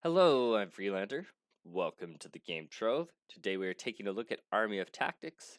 Hello, I'm Freelander. Welcome to the game Trove. Today we are taking a look at Army of Tactics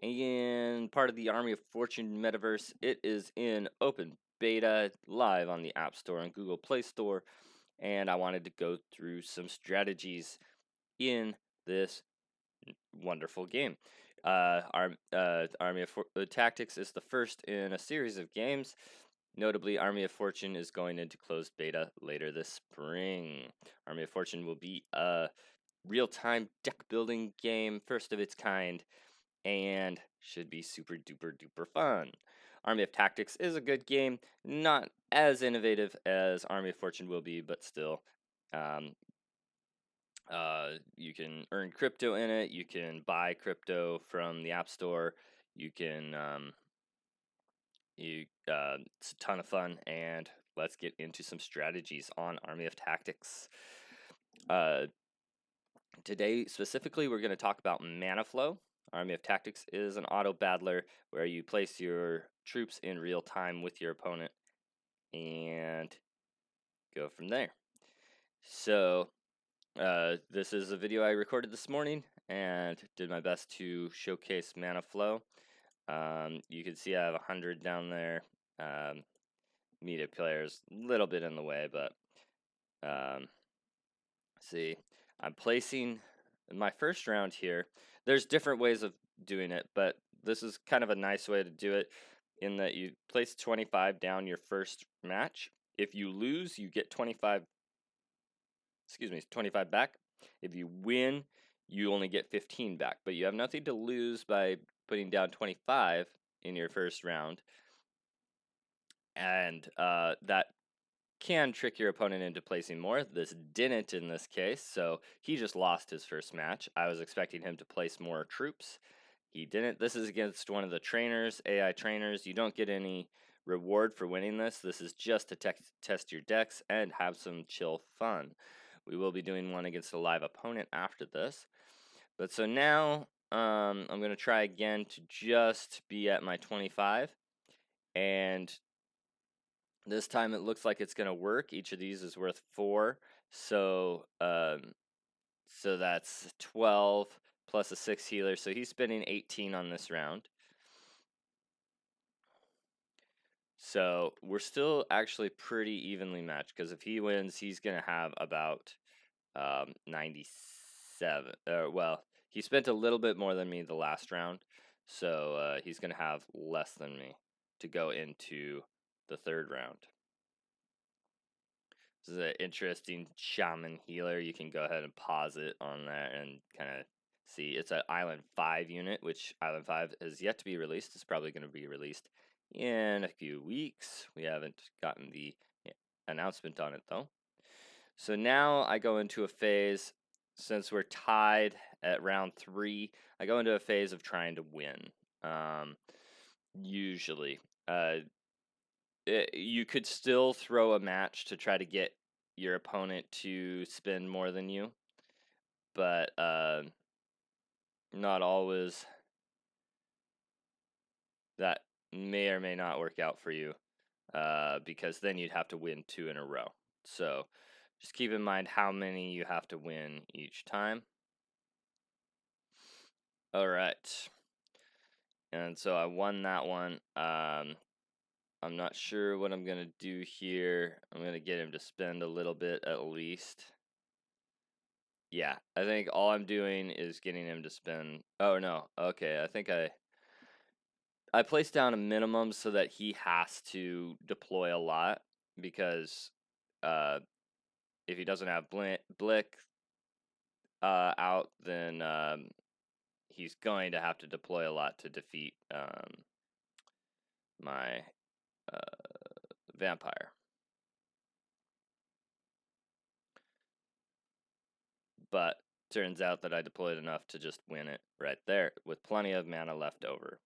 and part of the Army of Fortune metaverse. It is in open beta, live on the App Store and Google Play Store, and I wanted to go through some strategies in this wonderful game. Army of Tactics is the first in a series of games. Notably, Army of Fortune is going into closed beta later this spring. Army of Fortune will be a real-time deck building game, first of its kind, and should be super duper duper fun. Army of Tactics is a good game, not as innovative as Army of Fortune will be, but still. Um, you can earn crypto in it. You can buy crypto from the App Store. You can it's a ton of fun, and let's get into some strategies on Army of Tactics. Today, specifically, we're going to talk about ManaFlow. Army of Tactics is an auto battler where you place your troops in real time with your opponent and go from there. So, this is a video I recorded this morning and did my best to showcase ManaFlow. You can see I have 100 down there. Media players a little bit in the way, but see, I'm placing my first round here. There's different ways of doing it, but this is kind of a nice way to do it in that you place 25 down your first match. If you lose, you get 25 back. If you win, you only get 15 back, but you have nothing to lose by putting down 25 in your first round. And that can trick your opponent into placing more. This didn't in this case, so he just lost his first match. I was expecting him to place more troops. He didn't. This is against one of the trainers, AI trainers. You don't get any reward for winning this. This is just to test your decks and have some chill fun. We will be doing one against a live opponent after this. But so now I'm going to try again to just be at my 25. And this time it looks like it's going to work. Each of these is worth 4. So so that's 12 plus a 6 healer. So he's spending 18 on this round. So we're still actually pretty evenly matched, because if he wins, he's going to have about 97. Well, he spent a little bit more than me the last round. So he's going to have less than me to go into the third round. This is an interesting shaman healer. You can go ahead and pause it on that and kind of see. It's an Island 5 unit, which Island 5 is yet to be released. It's probably going to be released in a few weeks. We haven't gotten the announcement on it, though. So now I go into a phase, since we're tied at round 3, I go into a phase of trying to win. Usually. You could still throw a match to try to get your opponent to spend more than you, but not always. That may or may not work out for you, because then you'd have to win 2 in a row. So just keep in mind how many you have to win each time. All right. And so I won that one. I'm not sure what I'm going to do here. I'm going to get him to spend a little bit at least. Yeah, I think all I'm doing is getting him to spend. Oh, no. Okay, I think I placed down a minimum so that he has to deploy a lot, because if he doesn't have Blick out, then he's going to have to deploy a lot to defeat my vampire. But turns out that I deployed enough to just win it right there with plenty of mana left over.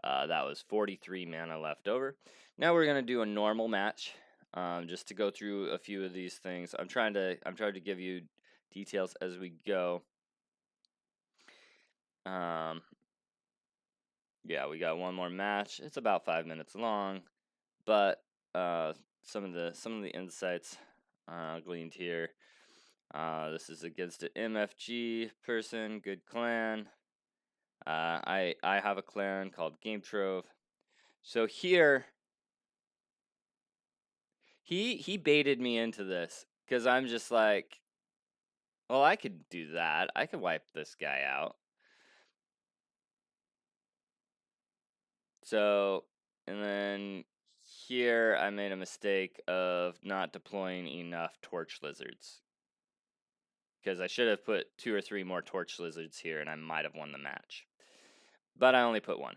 That was 43 mana left over. Now we're gonna do a normal match, just to go through a few of these things. I'm trying to give you details as we go. Yeah, we got one more match. It's about 5 minutes long, but some of the insights gleaned here. This is against an MFG person. Good clan. I have a clan called Game Trove. So here, he baited me into this because I'm just like, well, I could do that. I could wipe this guy out. So, and then here I made a mistake of not deploying enough torch lizards. Because I should have put 2 or 3 more torch lizards here and I might have won the match. But I only put 1.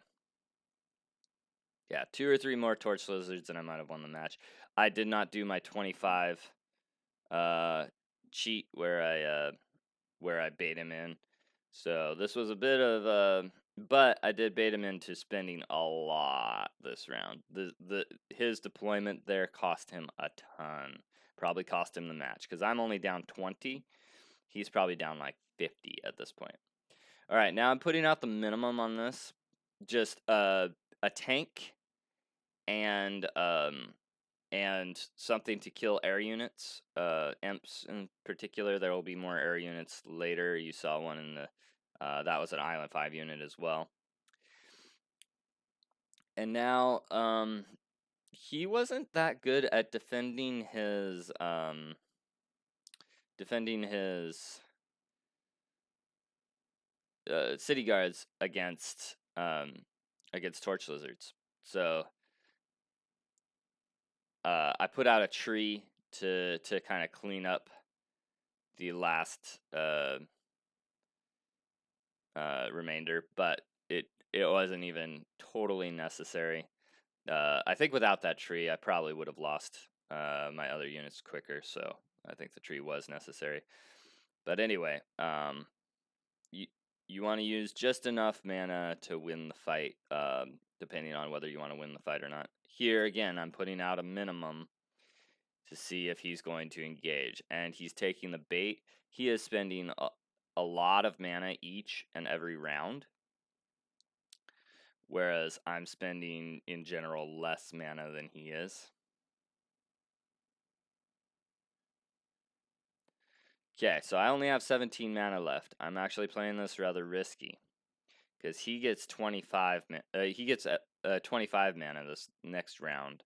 Yeah, 2 or 3 more torch lizards and I might have won the match. I did not do my 25 cheat where I bait him in. So this was a bit of but I did bait him into spending a lot this round. His deployment there cost him a ton. Probably cost him the match because I'm only down 20. He's probably down like 50 at this point. All right, now I'm putting out the minimum on this. Just a tank and something to kill air units. Imps in particular. There will be more air units later. You saw one in the that was an Island 5 unit as well. And now he wasn't that good at defending his city guards against torch lizards. So I put out a tree to kind of clean up the last remainder, but it wasn't even totally necessary. I think without that tree, I probably would have lost my other units quicker. So I think the tree was necessary. But anyway, you want to use just enough mana to win the fight, depending on whether you want to win the fight or not. Here again, I'm putting out a minimum to see if he's going to engage, and he's taking the bait. He is spending a lot of mana each and every round, whereas I'm spending in general less mana than he is. Okay, so I only have 17 mana left. I'm actually playing this rather risky because he gets 25 mana this next round,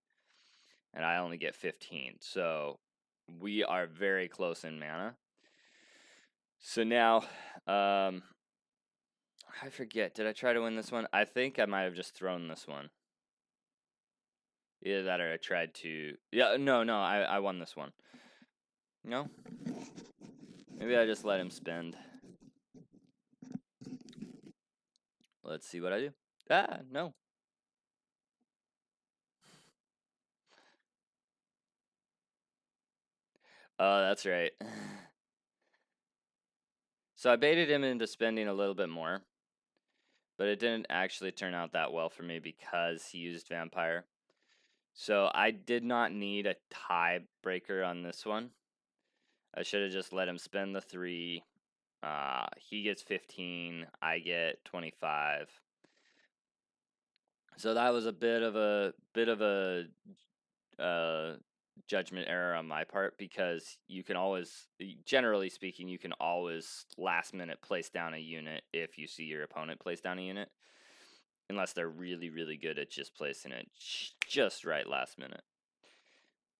and I only get 15. So we are very close in mana. So now, I forget. Did I try to win this one? I think I might have just thrown this one. Either that or I tried to. Yeah, no, I won this one. No? Maybe I just let him spend. Let's see what I do. Ah, no. Oh, that's right. So I baited him into spending a little bit more, but it didn't actually turn out that well for me because he used Vampire. So I did not need a tiebreaker on this one. I should have just let him spend the 3. He gets 15. I get 25. So that was a bit of a judgment error on my part because you can always, generally speaking, you can always last minute place down a unit if you see your opponent place down a unit, unless they're really, really good at just placing it just right last minute.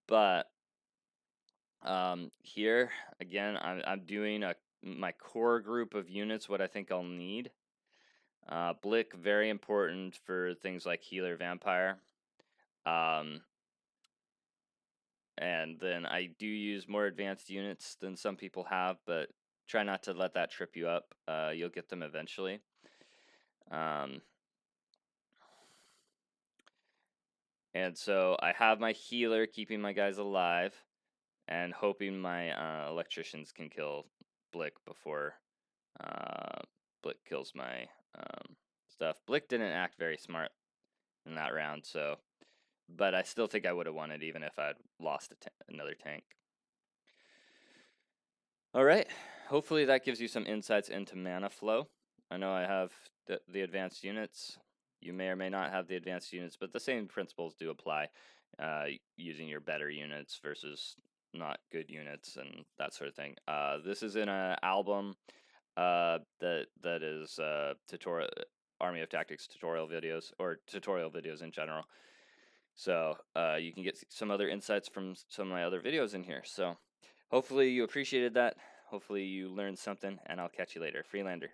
But here again, I'm doing my core group of units. What I think I'll need. Blick, very important for things like healer vampire. And then I do use more advanced units than some people have, but try not to let that trip you up. You'll get them eventually. And so I have my healer keeping my guys alive and hoping my electricians can kill Blick before Blick kills my stuff. Blick didn't act very smart in that round, so, but I still think I would have won it even if I'd lost another tank. All right, hopefully that gives you some insights into ManaFlow. I know I have the advanced units. You may or may not have the advanced units, but the same principles do apply using your better units versus not good units and that sort of thing. This is in an album that is tutorial Army of Tactics tutorial videos, or tutorial videos in general. So you can get some other insights from some of my other videos in here. So hopefully you appreciated that. Hopefully you learned something, and I'll catch you later. Freelander.